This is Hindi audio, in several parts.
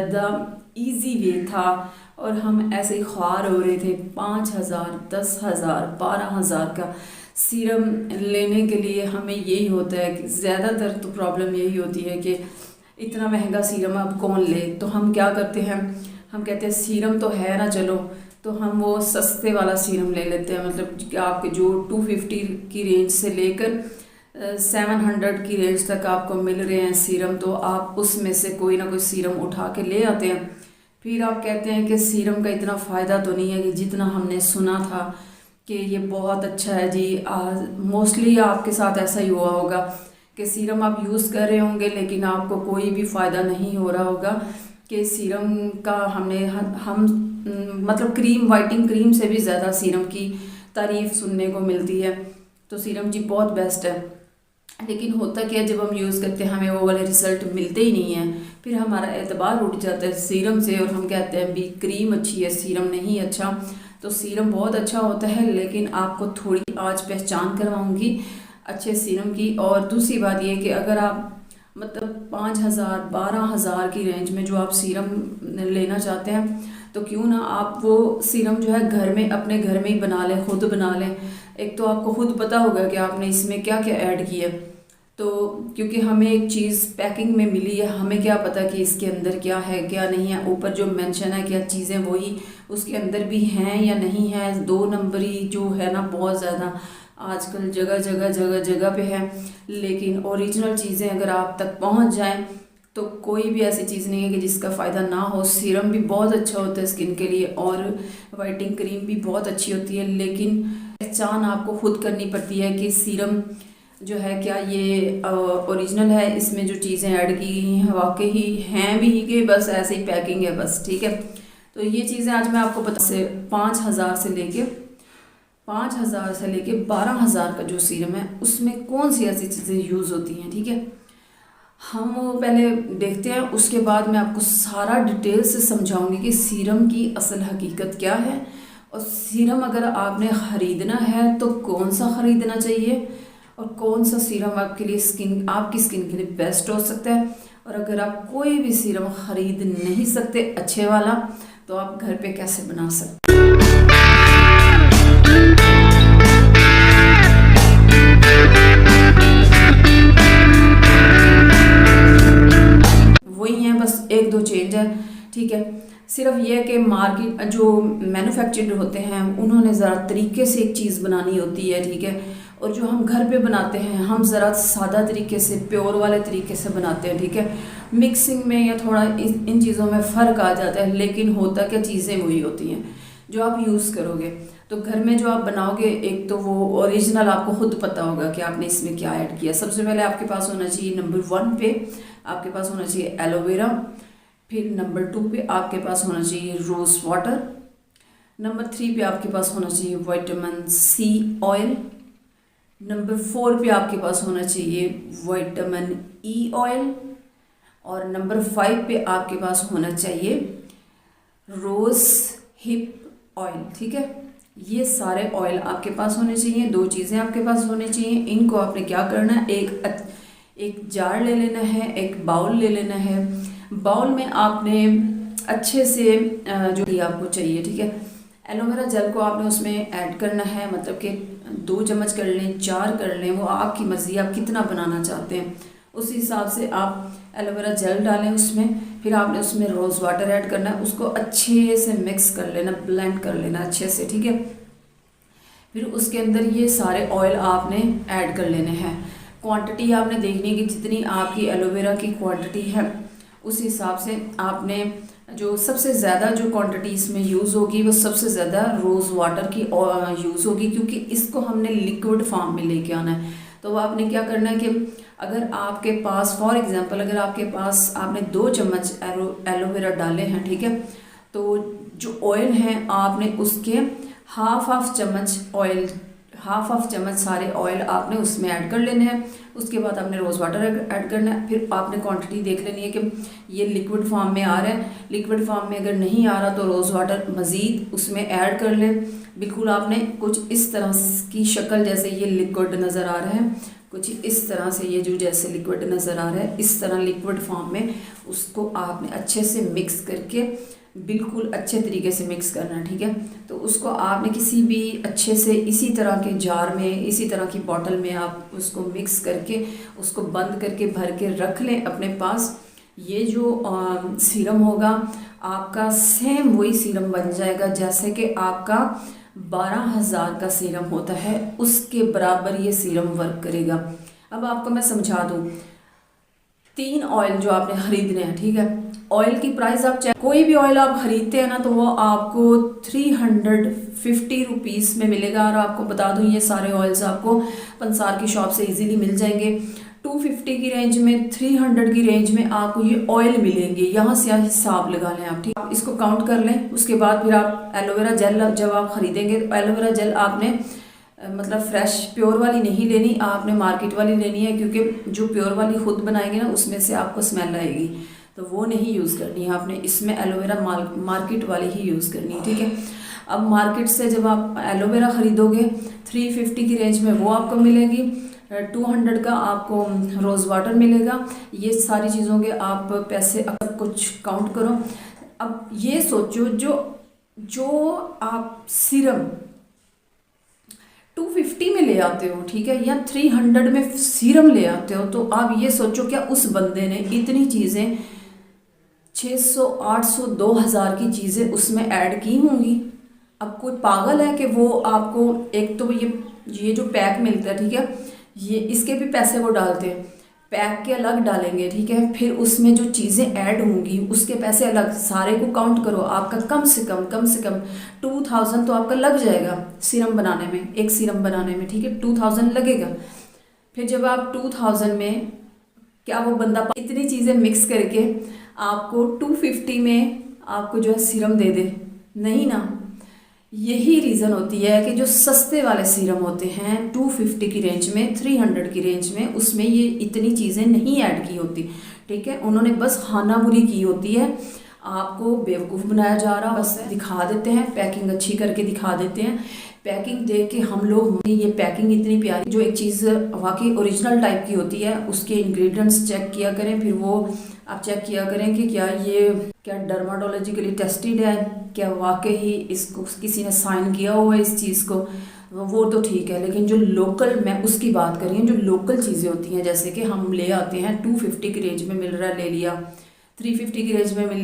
ज़्यादा इजी वे था और हम ऐसे ही ख्वार हो रहे थे 5,000, 10,000, 12,000 का सीरम लेने के लिए। हमें यही होता है कि ज़्यादातर तो प्रॉब्लम यही होती है कि इतना महंगा सीरम अब कौन ले। तो हम क्या करते हैं, हम कहते हैं सीरम तो है ना, चलो तो हम वो सस्ते वाला सीरम ले लेते हैं। मतलब कि आपके जो 250 की रेंज से लेकर 700 की रेंज तक आपको मिल रहे हैं सीरम, तो आप उसमें से कोई ना कोई सीरम उठा के ले आते हैं। फिर आप कहते हैं कि सीरम का इतना फ़ायदा तो नहीं है कि जितना हमने सुना था कि ये बहुत अच्छा है जी। मोस्टली आपके साथ ऐसा ही हुआ होगा कि सीरम आप यूज़ कर रहे होंगे लेकिन आपको कोई भी फ़ायदा नहीं हो रहा होगा कि सीरम का हम मतलब क्रीम, वाइटिंग क्रीम से भी ज़्यादा सीरम की तारीफ़ सुनने को मिलती है। तो सीरम जी बहुत बेस्ट है, लेकिन होता क्या है जब हम यूज़ करते हैं हमें वो वाले रिज़ल्ट मिलते ही नहीं हैं। फिर हमारा एतबार उठ जाता है सीरम से और हम कहते हैं भी क्रीम अच्छी है, सीरम नहीं अच्छा। तो सीरम बहुत अच्छा होता है, लेकिन आपको थोड़ी आज पहचान करवाऊंगी अच्छे सीरम की। और दूसरी बात ये कि अगर आप मतलब 5,000, 12,000 की रेंज में जो आप सीरम लेना चाहते हैं तो क्यों ना आप वो सीरम जो है घर में, अपने घर में ही बना लें, खुद बना लें। एक तो आपको खुद पता होगा कि आपने इसमें क्या क्या ऐड किया। तो क्योंकि हमें एक चीज़ पैकिंग में मिली है, हमें क्या पता कि इसके अंदर क्या है क्या नहीं है। ऊपर जो मेंशन है क्या चीज़ें वही उसके अंदर भी हैं या नहीं है। 2 नंबरी जो है ना बहुत ज़्यादा आजकल जगह जगह जगह जगह पे है। लेकिन ओरिजिनल चीज़ें अगर आप तक पहुंच जाएं तो कोई भी ऐसी चीज़ नहीं है कि जिसका फ़ायदा ना हो। सीरम भी बहुत अच्छा होता है स्किन के लिए और वाइटिंग क्रीम भी बहुत अच्छी होती है, लेकिन पहचान आपको खुद करनी पड़ती है कि सीरम जो है क्या ये ओरिजिनल है, इसमें जो चीज़ें ऐड की गई हैं वाकई ही हैं भी कि बस ऐसे ही पैकिंग है बस, ठीक है। तो ये चीज़ें आज मैं आपको बता से 5,000 से लेके 12,000 का जो सीरम है उसमें कौन सी ऐसी चीज़ें यूज़ होती हैं, ठीक है। हम वो पहले देखते हैं, उसके बाद मैं आपको सारा डिटेल से समझाऊंगी कि सीरम की असल हकीकत क्या है और सीरम अगर आपने ख़रीदना है तो कौन सा ख़रीदना चाहिए और कौन सा सीरम आपके लिए आपकी स्किन के लिए बेस्ट हो सकता है। और अगर आप कोई भी सीरम ख़रीद नहीं सकते अच्छे वाला तो आप घर पे कैसे बना सकते। वही है, बस 1-2 चेंज है, ठीक है। सिर्फ ये कि मार्केट जो मैन्युफैक्चरर होते हैं उन्होंने ज़रा तरीके से एक चीज़ बनानी होती है, ठीक है। और जो हम घर पे बनाते हैं हम ज़रा सादा तरीके से, प्योर वाले तरीके से बनाते हैं, ठीक है। मिक्सिंग में या थोड़ा इन चीज़ों में फ़र्क आ जाता है, लेकिन होता क्या चीज़ें वही होती हैं जो आप यूज़ करोगे। तो घर में जो आप बनाओगे एक तो वो ओरिजिनल आपको खुद पता होगा कि आपने इसमें क्या ऐड किया। सबसे पहले आपके पास होना चाहिए नंबर 1 पे आपके पास होना चाहिए एलोवेरा। फिर नंबर 2 पे आपके पास होना चाहिए रोज़ वाटर। नंबर 3 पे आपके पास होना चाहिए विटामिन सी ऑयल। नंबर 4 पे आपके पास होना चाहिए विटामिन ई ऑयल। और नंबर 5 पे आपके पास होना चाहिए रोज़ हिप ऑयल, ठीक है। ये सारे ऑयल आपके पास होने चाहिए। 2 चीज़ें आपके पास होने चाहिए। इनको आपने क्या करना है, एक जार ले लेना है, एक बाउल ले लेना है। बाउल में आपने अच्छे से जो भी आपको चाहिए, ठीक है। एलोवेरा जेल को आपने उसमें ऐड करना है, मतलब कि 2 चम्मच कर लें, 4 कर लें, वो आपकी मर्ज़ी, आप कितना बनाना चाहते हैं उस हिसाब से आप एलोवेरा जेल डालें उसमें। फिर आपने उसमें रोज़ वाटर ऐड करना है, उसको अच्छे से मिक्स कर लेना, ब्लेंड कर लेना अच्छे से, ठीक है। फिर उसके अंदर ये सारे ऑयल आपने ऐड कर लेने हैं। क्वांटिटी आपने देखनी है कि जितनी आपकी एलोवेरा की क्वांटिटी है उस हिसाब से आपने जो सबसे ज़्यादा जो क्वांटिटी इसमें यूज़ होगी वो सबसे ज़्यादा रोज़ वाटर की यूज़ होगी, क्योंकि इसको हमने लिक्विड फॉर्म में लेके आना है। तो आपने क्या करना है कि अगर आपके पास फॉर एग्जांपल अगर आपके पास आपने 2 चम्मच एलोवेरा डाले हैं, ठीक है, तो जो ऑयल हैं आपने उसके हाफ चम्मच सारे ऑयल आपने उसमें ऐड कर लेने हैं। उसके बाद आपने रोज़ वाटर ऐड करना है। फिर आपने क्वांटिटी देख लेनी है कि ये लिक्विड फॉर्म में आ रहा है। लिक्विड फॉर्म में अगर नहीं आ रहा तो रोज़ वाटर मज़ीद उसमें ऐड कर लें। बिल्कुल आपने कुछ इस तरह की शक्ल जैसे ये लिक्विड नज़र आ रहा है कुछ इस तरह से, ये जो जैसे लिक्विड नज़र आ रहा है इस तरह लिक्विड फॉर्म में उसको आपने अच्छे से मिक्स करके, बिल्कुल अच्छे तरीके से मिक्स करना है, ठीक है। तो उसको आपने किसी भी अच्छे से इसी तरह के जार में, इसी तरह की बॉटल में आप उसको मिक्स करके उसको बंद करके भर के रख लें अपने पास। ये जो सीरम होगा आपका सेम वही सीरम बन जाएगा जैसे कि आपका 12,000 का सीरम होता है, उसके बराबर ये सीरम वर्क करेगा। अब आपको मैं समझा दूँ, 3 ऑयल जो आपने खरीदने हैं, ठीक है। ऑयल की प्राइस आप कोई भी ऑयल आप खरीदते हैं ना तो वो आपको 350 रुपीज़ में मिलेगा। और आपको बता दूं ये सारे ऑयल्स आपको पंसार की शॉप से इजीली मिल जाएंगे। 250 की रेंज में, 300 की रेंज में आपको ये ऑयल मिलेंगे। यहाँ से हिसाब लगा लें आप, ठीक। आप इसको काउंट कर लें। उसके बाद फिर आप एलोवेरा जेल जब आप खरीदेंगे तो एलोवेरा जेल आपने मतलब फ्रेश प्योर वाली नहीं लेनी, आपने मार्केट वाली लेनी है, क्योंकि जो प्योर वाली खुद बनाएंगे ना उसमें से आपको स्मेल आएगी, तो वो नहीं यूज़ करनी है आपने। इसमें एलोवेरा मार्केट वाली ही यूज़ करनी है, ठीक है। अब मार्केट से जब आप एलोवेरा ख़रीदोगे 350 की रेंज में वो आपको मिलेगी, 200 का आपको रोज़ वाटर मिलेगा। ये सारी चीज़ों के आप पैसे अब कुछ काउंट करो। अब ये सोचो जो आप सीरम 250 में ले आते हो, ठीक है, या 300 में सीरम ले आते हो, तो आप ये सोचो क्या उस बंदे ने इतनी चीज़ें 600, 800, 2000 की चीज़ें उसमें ऐड की होंगी। अब कोई पागल है कि वो आपको, एक तो ये जो पैक मिलता है, ठीक है, ये इसके भी पैसे वो डालते हैं, पैक के अलग डालेंगे, ठीक है, फिर उसमें जो चीज़ें ऐड होंगी उसके पैसे अलग। सारे को काउंट करो, आपका कम से कम 2000 तो आपका लग जाएगा सीरम बनाने में, एक सीरम बनाने में, ठीक है, 2000 लगेगा। फिर जब आप 2000 में क्या वो बंदा इतनी चीज़ें मिक्स करके आपको 250 में आपको जो है सीरम दे दे? नहीं ना। यही रीज़न होती है कि जो सस्ते वाले सीरम होते हैं 250 की रेंज में, 300 की रेंज में, उसमें ये इतनी चीज़ें नहीं ऐड की होती, ठीक है। उन्होंने बस खानापुरी की होती है, आपको बेवकूफ़ बनाया जा रहा, बस दिखा देते हैं, पैकिंग अच्छी करके दिखा देते हैं। पैकिंग देख के हम लोग, ये पैकिंग इतनी प्यारी, जो एक चीज़ वाकई ओरिजिनल टाइप की होती है उसके इंग्रेडिएंट्स चेक किया करें। फिर वो आप चेक किया करें कि क्या डर्माटोलॉजिकली टेस्टेड है, क्या वाकई ही इसको किसी ने साइन किया हुआ है इस चीज़ को, वो तो ठीक है। लेकिन जो लोकल, मैं उसकी बात कर रही हूँ, जो लोकल चीज़ें होती हैं, जैसे कि हम ले आते हैं 250 की रेंज में मिल रहा है, ले लिया, 350 की रेंज में मिल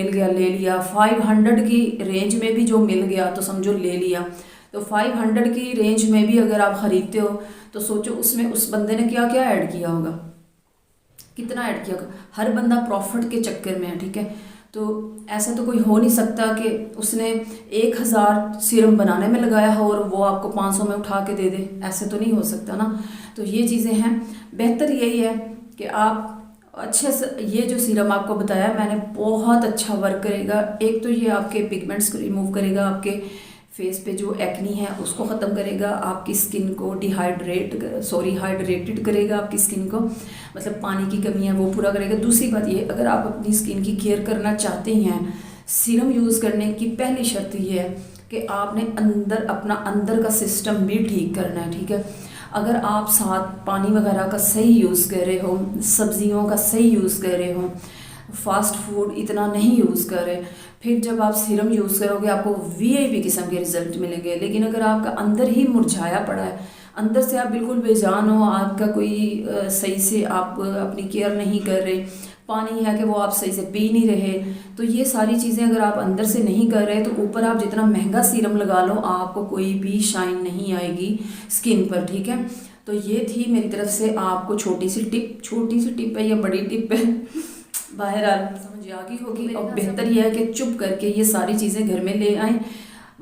गया, ले लिया, 500 की रेंज में भी जो मिल गया तो समझो ले लिया। तो 500 की रेंज में भी अगर आप ख़रीदते हो तो सोचो उसमें उस बंदे ने क्या क्या ऐड किया होगा, कितना ऐड किया होगा। हर बंदा प्रॉफिट के चक्कर में है, ठीक है। तो ऐसा तो कोई हो नहीं सकता कि उसने 1000 सीरम बनाने में लगाया हो और वो आपको 500 में उठा के दे दे, ऐसे तो नहीं हो सकता ना। तो ये चीज़ें हैं। बेहतर यही है कि आप अच्छे से, ये जो सीरम आपको बताया मैंने बहुत अच्छा वर्क करेगा। एक तो ये आपके पिगमेंट्स को रिमूव करेगा, आपके फेस पे जो एक्नी है उसको ख़त्म करेगा, आपकी स्किन को हाइड्रेटेड करेगा, आपकी स्किन को मतलब पानी की कमी है वो पूरा करेगा। दूसरी बात ये, अगर आप अपनी स्किन की केयर करना चाहते हैं, सीरम यूज़ करने की पहली शर्त ये है कि आपने अपना अंदर का सिस्टम भी ठीक करना है, ठीक है। अगर आप साथ पानी वगैरह का सही यूज़ कर रहे हो, सब्जियों का सही यूज़ कर रहे हो, फास्ट फूड इतना नहीं यूज़ कर रहे, फिर जब आप सीरम यूज़ करोगे आपको वीआईपी किस्म के रिजल्ट मिलेंगे। लेकिन अगर आपका अंदर ही मुरझाया पड़ा है, अंदर से आप बिल्कुल बेजान हो, आपका कोई सही से आप अपनी केयर नहीं कर रहे, पानी है कि वो आप सही से पी नहीं रहे, तो ये सारी चीज़ें अगर आप अंदर से नहीं कर रहे तो ऊपर आप जितना महंगा सीरम लगा लो आपको कोई भी शाइन नहीं आएगी स्किन पर, ठीक है। तो ये थी मेरी तरफ से आपको छोटी सी टिप है या बड़ी टिप है, बहरहाल समझ आ गई होगी। और बेहतर यह है कि चुप करके ये सारी चीज़ें घर में ले आएँ।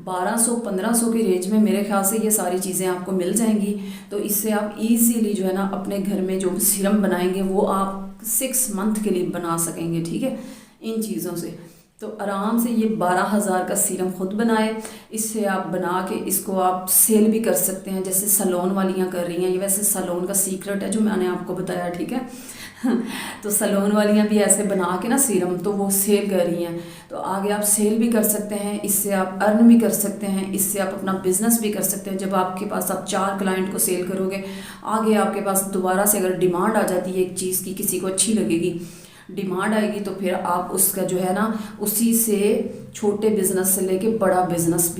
1200-1500 की रेंज में मेरे ख्याल से ये सारी चीज़ें आपको मिल जाएंगी। तो इससे आप इजीली जो है ना अपने घर में जो सीरम बनाएंगे वो आप 6 मंथ के लिए बना सकेंगे, ठीक है, इन चीज़ों से। तो आराम से ये 12,000 का सीरम खुद बनाए। इससे आप बना के इसको आप सेल भी कर सकते हैं, जैसे सलोन वालियाँ कर रही हैं। ये वैसे सलोन का सीक्रेट है जो मैंने आपको बताया, ठीक है। तो सलोन वालियाँ भी ऐसे बना के ना सीरम तो वो सेल कर रही हैं। तो आगे आप सेल भी कर सकते हैं, इससे आप अर्न भी कर सकते हैं, इससे आप अपना बिजनेस भी कर सकते हैं। जब आपके पास आप 4 क्लाइंट को सेल करोगे, आगे आपके पास दोबारा से अगर डिमांड आ जाती है एक चीज़ की, किसी को अच्छी लगेगी, डिमांड आएगी, तो फिर आप उसका जो है ना, उसी से छोटे बिजनेस से लेके बड़ा बिजनेस भी